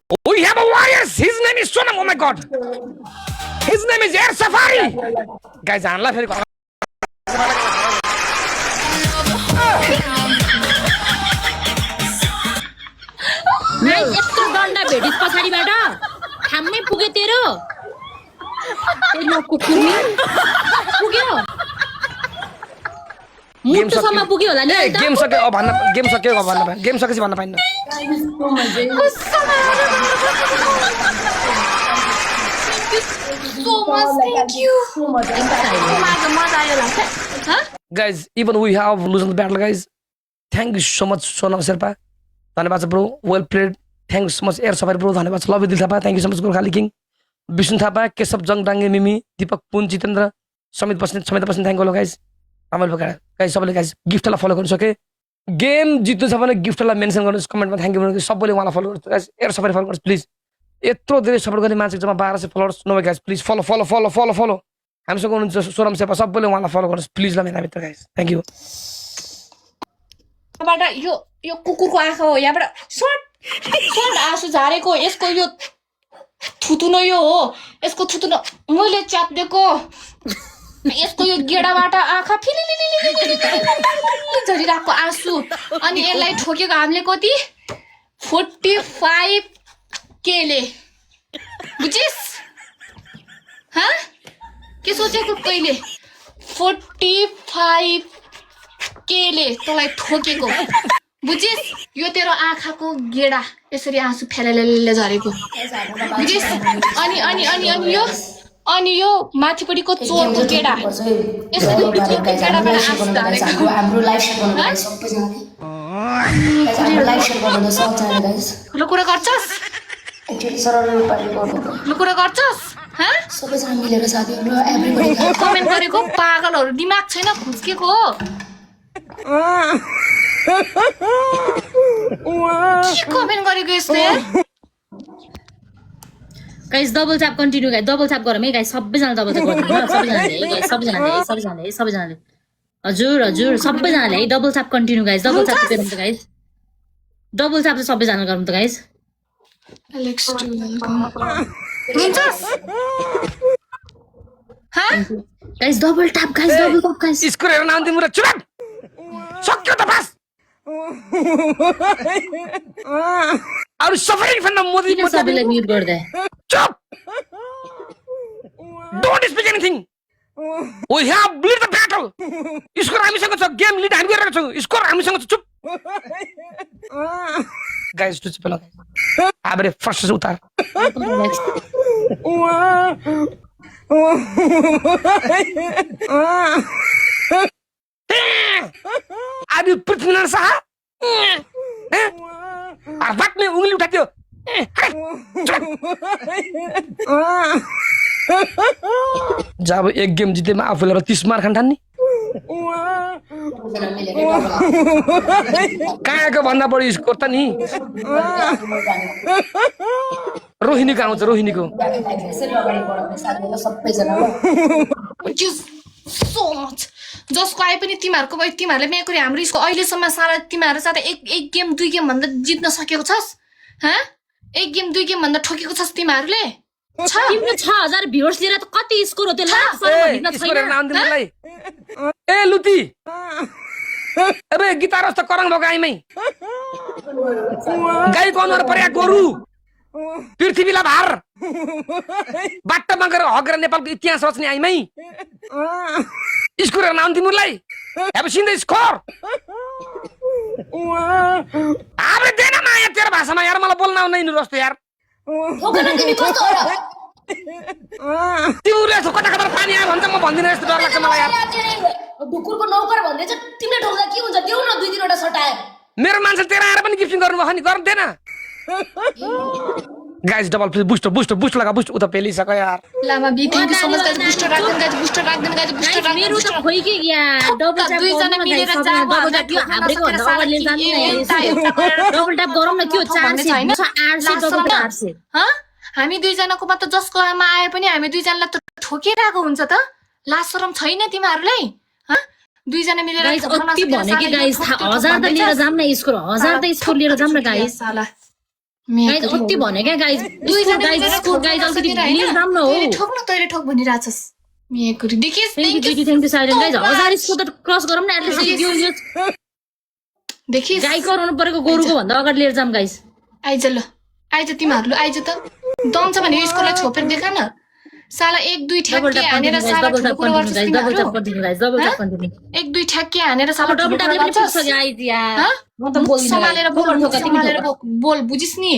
We have a warrior. His name is Sonam. Oh my God. His name is Air Safari. Guys, I'm laughing. Guys यस्तो डन्डा भेटिस पछाडीबाट खाममै पुगे तेरो कुकुरले पुग्यो मुटुसम्म पुग्यो होला नि गेम सक्यो अब भन्न गेम सक्यो अब भन्न गेम सकेपछि भन्न पाइन्न guys even we have losing the battle guys thank you so much Sonam Sherpa धन्यवाद bro well played thank so much air safari bro धन्यवाद love Dil Thapa thank you so much Gorkhali king Bishnu Thapa Keshav Jang Dange Mimi Deepak Pun Jitendra Samit Basnet thank you guys रमाइलो पकाएर guys सबैले guys गिफ्टलाई follow गर्नु सके game जित्नु छ भने गिफ्टलाई मेन्सन गर्नुहोस् कमेन्टमा थ्याङ्क यू भन्नुहोस् सबैले उहाँलाई फलो गर्नुहोस् गाइज एयर सफारी फलो गर्नुहोस् प्लिज यत्रो धेरै सपोर्ट गर्ने मान्छे जम्मा 1200 followers no guys please follow follow follow follow follow हामीसँग हुनुहुन्छ सोरम शेर्पा सबैले उहाँलाई फलो गर्नुहोस् प्लिज ल मेरा मित्र गाइज थ्याङ्क यू यो कुकुरको आँखा हो यहाँबाट सर्ट आँसु झारेको यसको यो थुतुनो यो हो यसको थुतुनो मैले च्याप्देको यसको यो गेडाबाट आँखा झरिरहेको आँसु अनि यसलाई ठोकेको हामीले कति 45 केले बुझिस के सोचेको कहिले 45 केले तँलाई ठोकेको बुझिस यो तेरो आँखाको गेडा यसरी आँसु फेरेलेले झरेको बुझिस अनि अनि अनि अनि यो माथिपट्टिको चोरको गेडा यसरी गेडाबाट आँसु झरेको हाम्रो लाइभ शेयर गर्नु सबैजनाले ल कुरा गर्छस् ल कुरा गर्छस् सबैजना मिलेर साथीहरु एभ्रीबडी कमेन्ट गरेको पागलहरु दिमाग छैन खुस्केको हो के कमेन्ट गरेको यसले guys double tap continue guys double tap गरौँ है गाइस सबैजना डबल ट्याप गर्नु सबैजनाले हजुर सबैजनाले है double tap continue guys double tap गरौँ त गाइस डबल ट्याप चाहिँ सबैजना गरौँ त गाइस एलेक्स टु हुन्छस् गाइस डबल ट्याप गाइस इसको हेर्न आउँदै मुरा चुप सक्यो त बस अरु सफरिङ फन मोदी सबैलाई म्युट गर्दै चुप don't speak anything we have bleed the battle score हामीसँग छ गेम लिड हामी गरेका छौं स्कोर हामीसँग छ चुप गाइस टु चुप लगाइ आबरे फर्स्ट उतार आदि पृथ्वीनारायण शाह बात में उंगली उठाते हो जब एक गेम जिते में आफूलाई 30 मार खान ठान्नी कहाँको भन्दा बढी स्कोर त नि रोहिणीको आउँछ रोहिणीको so much जसको आए पनि तिमीहरुको भए तिमीहरुले मेकुरी हाम्रो यसको अहिलेसम्म सारा तिमीहरु साथ एक गेम दुई गेम भन्दा जित्न सकेको छस् एक गेम दुई गेम भन्दा ठोकेको छस् तिमीहरुले तिम्रो 6000 भ्युअर्स लिएर त कति स्कोर हो त्यो लास्ट भन्न छैन ए लुती अबे गिटार जस्तो करङ भएको आइमै गाईको अनुहार पर्या गोरु पृथ्वीलाई भार बाटोमा गएर हगेर नेपालको इतिहास रच्ने आइमै स्कोर नाम तिमीलाई अब सिन्दै स्कोर अबे देन न यार तेरो भाषामा यार मलाई बोल्न आउँदैन रस्तो यार ठोकेर तिमी कस्तो हो तिमीले कता कता पानी आयो भन्छ म भन्दिन यस्तो डर लाग्छ मलाई यार ढुकुरको नौकर भन्दै छ तिमीले ठोक्दा के हुन्छ देऊ न दुई तीनवटा सटाए मेरो मान्छे तेरा आएर पनि गिफ्टिङ गर्नु भयो नि गर्दैन गाइस डबल प्लीज बुस्ट लगा बुस्ट उता पेली सको यार लामा बीटिङको समझ गाइस बुस्टर राख्दैन गाइस मेरो त खोइ के यार डबल ट्याप दुई जना मिलेर डबल ट्याप यो हाब्रेको भन्दा अगाडि जान्दैन डबल ट्याप गरौँ न के हो चान्स छैन 800 डबल ट्याप 800 हामी दुई जनाको मात्र जसको आमा आए पनि हामी दुई जनालाई त ठोकिरहेको हुन्छ त लाज शरम छैन तिमीहरुलाई दुई जना मिलेर गाइस अति भने के गाइस 1000 त लिएर जाम न स्कोर 1000 त स्कोर लिएर जाम न गाइस गाइज अति भने क्या गाइज गाइज अलिकति भिलेज राम्रो हो तैले ठोक भनिरहेछस् मेकुरी देखिस thank you silent guys 1000 score त क्रस गरौँ न एटलिस्ट यो देखिस गाई कराउनु परेको गोरुको भन्दा अगाडि लिएर जाम गाइज आइज ल आइज तिमीहरु आइज त दम छ भने यसकोलाई छोपेर देखा न साला 1-2 ठ्याक्के हानेर साला ठुलो कुरा गर्छस् डबल तिमीहरु ट्याप गरिदिनु गाइज डबल ट्याप गरिदिनु 1-2 ठ्याक्के हानेर साला डबल ठुलो ट्यापले कुरा पनि गर्छस् पुग्छ गाइज यार म त समालेर बोल बुझिस् नि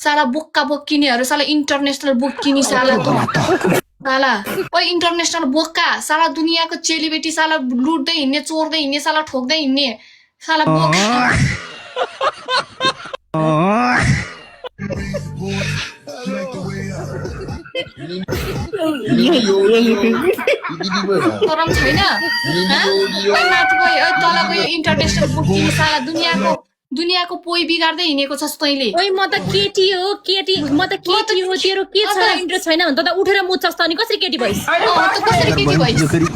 साला बोक्का बोक्किनेहरु साला इन्टरनेशनल बोक्किनी साला त साला ओइ इन्टरनेशनल बोक्का साला दुनियाको चेलीबेटी साला लुट्दै हिन्ने चोर्दै हिन्ने साला ठोक्दै हिन्ने साला बोक्का गरम छैन माथि गयो तल गयो इन्टरनेशनल बोक्किनी साला दुनियाको पोइ बिगार्दै हिँडेको छस् तैले ओइ म त केटी हो म त केटी हो तेरो के छ इन्ट्रेस्ट छैन भने त उठेर मुच्छस् त अनि कसरी केटी भइस त कसरी केटी भइस कसरी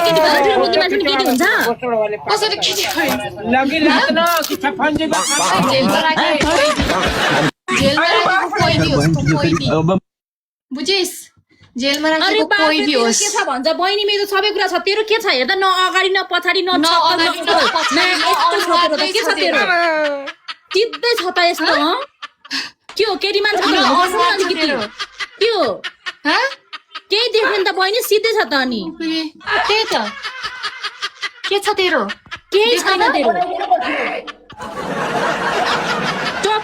केटी भइस उठेर मुद्दी मान्छे पनि केटी हुन्छ कसरी केटी भइस जेलमा राखेको कोइदी होस् तँ कोइदी बुझिस् जेलमा अरे राखेको बाबे कोइदी तेरो होस् के छ भन्छ बहिनी मेरो सबै कुरा छ तेरो के छ हेर्दा न अगाडि न पछाडि न न अगाडि न पछाडि, यस्तो छ तेरो त के छ तेरो तित्दै छ त यस्तो के हो केटी मान्छे पनि हुनुपर्छ नि अलिकति के हो केही देख्दैन त बहिनी सिधै छ त अनि त्यही त के छ तेरो केही छैन तेरो चुप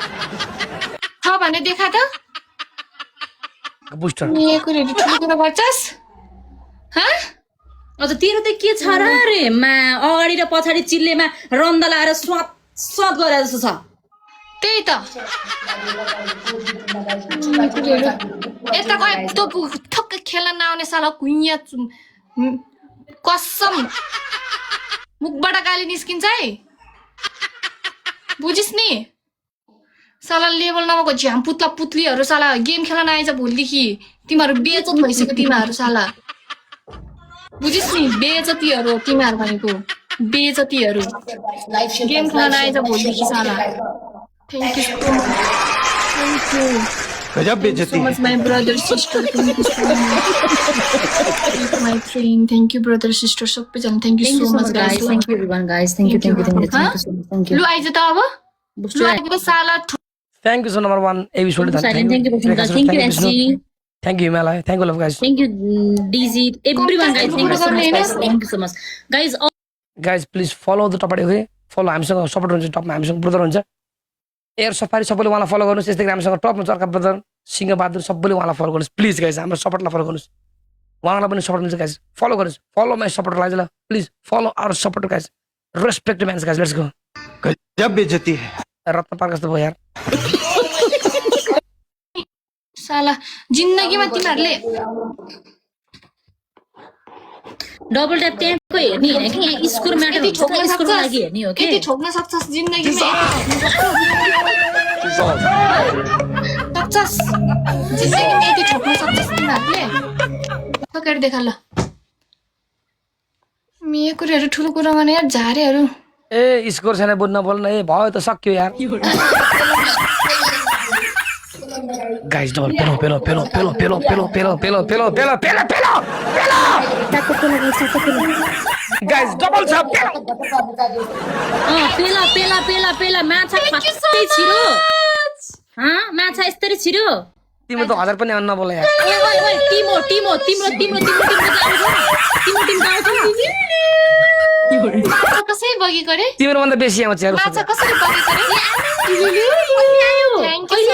छ भने देखा त बुस्टर मेकुरीहरु ठुलो कुरा गर्छस् अझ तेरो त के छ र रे मा अगाडि र पछाडि चिल्लेमा रन्द लाएर स्वाद गरे जस्तो छ त्यही त यता गए त ठक्क खेल्न नआउने साला कुइया कसम मुखबाट गाली निस्किन्छ है बुझिस् नि साला लेभल नभएको झ्याम पुत्ला पुत्लीहरू साला गेम खेल्न आएछ भोलिदेखि तिमीहरू बेइज्जत भइसक्यो तिमीहरू साला बुझिस् नि बेइज्जतीहरू हो तिमीहरू भनेको बेइज्जतीहरू गेम खेल्न आएछ भोलिदेखि साला थ्याङ्क यू गजब बेइज्जती so much my brother sister thank you so much my friend thank you brother sister सबैजना thank you so much guys thank you everyone guys thank you so much thank you लु आइज त अब लु आइज साला thank you so number 1 episode silent thank you thank you SG thank you Himalaya thank you love guys thank you DZ everyone guys thank you so much guys thank you so much guys guys please follow the top okay follow हामीसँग support हुन्छ टपमा हामीसँग brother हुन्छ air safari सबैले उहाँलाई follow गर्नुहोस् यस्तै गरी हामीसँग टपमा चर्का ब्रदर सिंहबहादुर सबैले उहाँलाई फलो गर्नुहोस् प्लिज गाइस हाम्रो सपोर्टलाई फलो गर्नुहोस् उहाँलाई पनि सपोर्ट मिल्छ गाइस फलो गर्नुहोस् फलो माई सपोर्ट गाइस ल please follow our support guys respect man's guys let's go गजब बेइज्जती है रत्न पार्क जस्तो भयो यार साला जिन्दगीमा तिमीहरूले डबल ट्याप त्यहाँको हेर्ने होइन कि यहाँ स्कोर म्याटर यति ठोक्न स्कोरको सक्छस् लागि हेर्ने हो कि यति ठोक्न सक्छस् जिन्दगीमा सक्छस् जिन्दगीमा यति ठोक्न सक्छस् तिमीहरूले ठोकेर देखा ल मेकुरीहरू ठुलो कुरा गर्ने यार झारेहरू ए स्कोर छैन बुझ्न बोल्न ए भयो त सक्यो यार गाइस डबल पेलो पेलो पेलो पेलो पेलो पेलो पेलो पेलो पेलो पेलो पेलो पेलो गाइस डबल छ पेला पेला पेला पेला माछा फाट्दै छिरो माछा यस्तरी छिरो तिम्रो त 1000 पनि अन्न बोला यार ओइ ओइ ओइ टिमो टिमो तिम्रो टिम गाउँछ माछा कसरी बगी गरे तिम्रो भन्दा बेसी आउँछ यार माछा कसरी बगी गरे thank you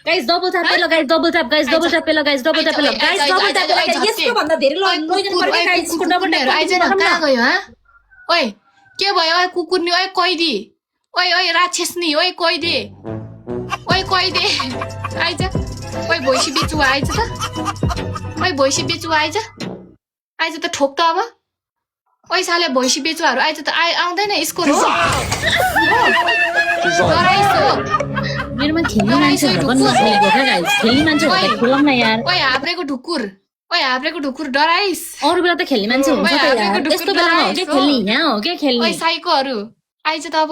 guys double tap पेलो guys double tap guys double tap पेलो गाइस डबल ट्याप पेलो गाइस डबल ट्याप पेलो यस्तो भन्दा धेरै लैजानु पर्छ गाइस को डबल ट्याप आइज न कहाँ गयो ओइ के भयो ओइ कुकुरनी ओइ कैदी ओइ ओइ राक्षसनी ओइ कैदी आइज ओइ भैँसी बेचुवा आइज त ओइ भैँसी बेचुवा आइज त ठोक त अब ओइ साले भैँसी बेचुवाहरू आइज त आउँदैन स्कोर हो मेरोमा खेल्ने मान्छे गर्नु नसकेको क्या गाइस खेल्ने मान्छे खेलौँ न यार ओइ हाब्रेको ढुकुर ओइ हाब्रेको ढुकुर डराइस अरू बेला त खेल्ने मान्छे हुन्छ त यार यस्तो बेलामा हो के खेल्ने यहाँ हो के खेल्ने ओइ साइकोहरू आइज त अब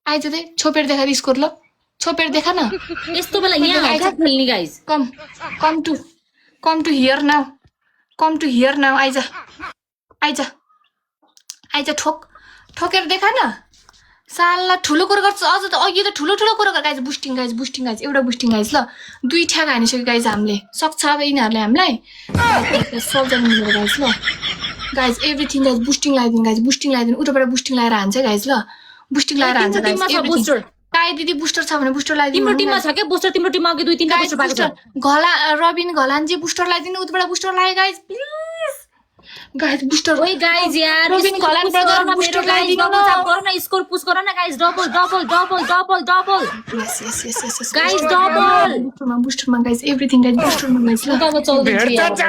आइज दे छोपेर देखा स्कोर ल छोपेर देखा न यस्तो बेला यहाँ हो क्या खेल्ने guys come to here now आइज ठोकेर देखा न साला ठुलो कुरो गर्छ अझ त अघि त ठुलो कुरो गर गाइज बुस्टिङ गाइज एउटा बुस्टिङ गाइज ल 2 ठ्याक हानिसक्यो गाइज हामीले सक्छ अब यिनीहरूले हामीलाई सबजना मिलेर गाइज ल गाइज एभ्रिथिङ गाइज बुस्टिङ लगाइदिनु उताबाट बुस्टिङ लगाएर हान्छ गाइज ल बुस्टिङ लगाएर हान्छ गाइज काई दिदी बुस्टर छ भने बुस्टर लगाइदिनु तिम्रो टिममा छ के बुस्टर तिम्रो टिममा अघि 2-3 टा बुस्टर पाएको छ रबिन घलानजी बुस्टर लगाइदिनु उताबाट बुस्टर लगाए गाइज प्लिज गाइज बुस्टर ओइ गाइज यार रबिन घलान ब्रदर बुस्टर लगाइदिनु गर्न स्कोर पुश गर न guys double yes guys double बुस्टरमा गाइज एभ्रिथिङ गाइज बुस्टरमा गाइज ल अब चल्दै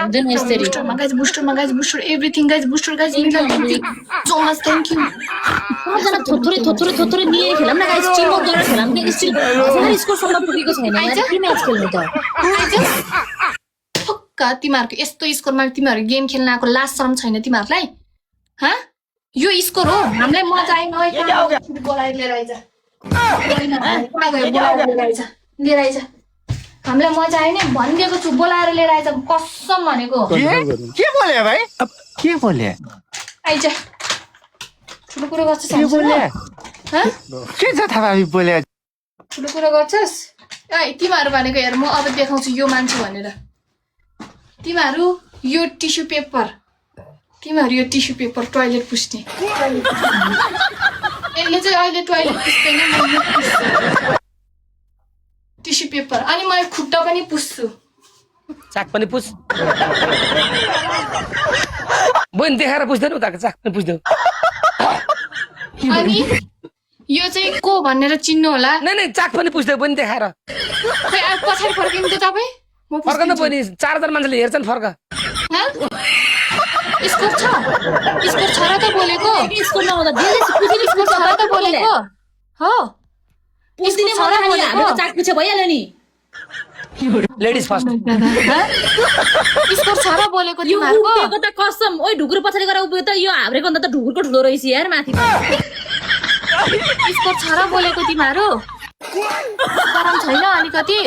हुँदैन यसरी बुस्टरमा guys booster everything guys booster guys so much thank you सबजना थोथोरै मिलेर खेलौँ न गाइज टिम वर्क गरेर खेलौँ के स्टिल स्कोर सम्म पुगेको छैन यार के म्याच खेल्नु त तिमीहरूको यस्तो स्कोरमा तिमीहरू गेम खेल्न आएको लास्ट शरम छैन तिमीहरूलाई ह यो स्कोर हो हामीलाई मजा आएन बोलाएर लिएर आइज लिएर आइज हामीलाई मजा आयो नि भनिदिएको छु बोलाएर लिएर आइज कसम भनेको के बोले भाइ के बोले आइज ठुलो कुरो गर्छस् के बोले के छ थाहा बोले ठुलो कुरो गर्छस् ए तिमीहरू भनेको हेर म अब देखाउँछु यो मान्छे भनेर तिमीहरू यो टिस्यु पेपर टोयलेट पुस्ने यसले चाहिँ अहिले टोयलेट पुस्दैन टिस्यु पेपर अनि म खुट्टा पनि पुस्छु चाक पनि पुछ बहिनी देखाएर पुछ्दैन उताको चाक पनि पुछ्दैन अनि यो चाहिँ को भनेर चिन्नु होला नै चाक पनि पुछ्दै बहिनी देखाएर खै अब पछाडि फर्किनु त तपाईँ म फर्क न बहिनी 4000 मान्छेले हेर्छन् फर्क स्कोर छ र त बोलेको स्कोर नहुँदा दिल्ली पुजिने स्कोर छ र त बोलेको हो पुजिने मलाई खाली हाम्रो चाक पुछे भइहाल्यो नि लेडिज फर्स्ट स्कोर छ र बोलेको यो तिमीहरूको उभिएको त कसम ओइ ढुकुर पछाडि गएर उभियो त यो हाब्रेको भन्दा त ढुकुरको ठुलो रहेछ यार माथि स्कोर छ र बोलेको तिमीहरू गरम छैन अलिकति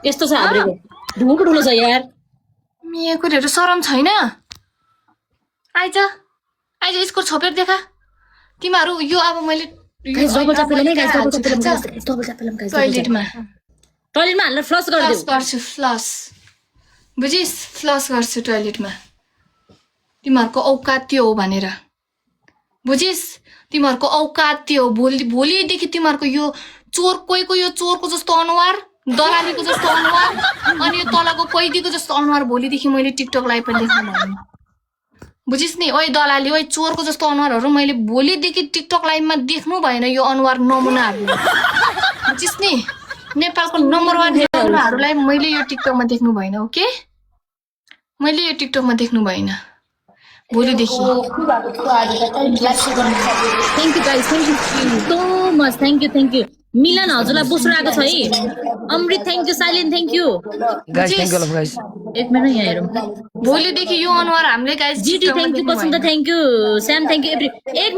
यस्तो छ हाब्रेको ढुकुरको ठुलो छ यार मेकुरीहरू शरम छैन आइज स्कोर छोपेर देखा तिमीहरू यो अब मैले टोयलेटमा हालेर फ्लस गरिदेऊ गर्छु फ्लस बुझिस् फ्लस गर्छु टोयलेटमा तिमीहरूको औकात त्यो हो भनेर बुझिस् तिमीहरूको औकात त्यो हो भोलिदेखि तिमीहरूको यो कोहीको यो चोरको जस्तो अनुहार दलालीको जस्तो अनुहार अनि यो तलको कैदीको जस्तो अनुहार भोलिदेखि मैले टिकटक लाइभ पनि देख्न भएन बुझिस् नि ओइ दलाली ओइ चोरको जस्तो अनुहारहरू मैले भोलिदेखि टिकटक लाइभमा देख्नु भएन यो अनुहार नमुनाहरू बुझिस् नि नेपालको नम्बर 1 नमुनाहरूलाई मैले यो टिकटकमा देख्नु भएन ओके मैले यो टिकटकमा देख्नु भएन भोलिदेखि thank you guys so much thank you Milan हजुरलाई बुस्टर आएको छ है Amrit thank you silent thank you guys thank you guys एक मिनट यहाँ हेरौँ भोलिदेखि यो अनुहार हामीले guys GT thank you Basanta thank you Shyam thank you every एक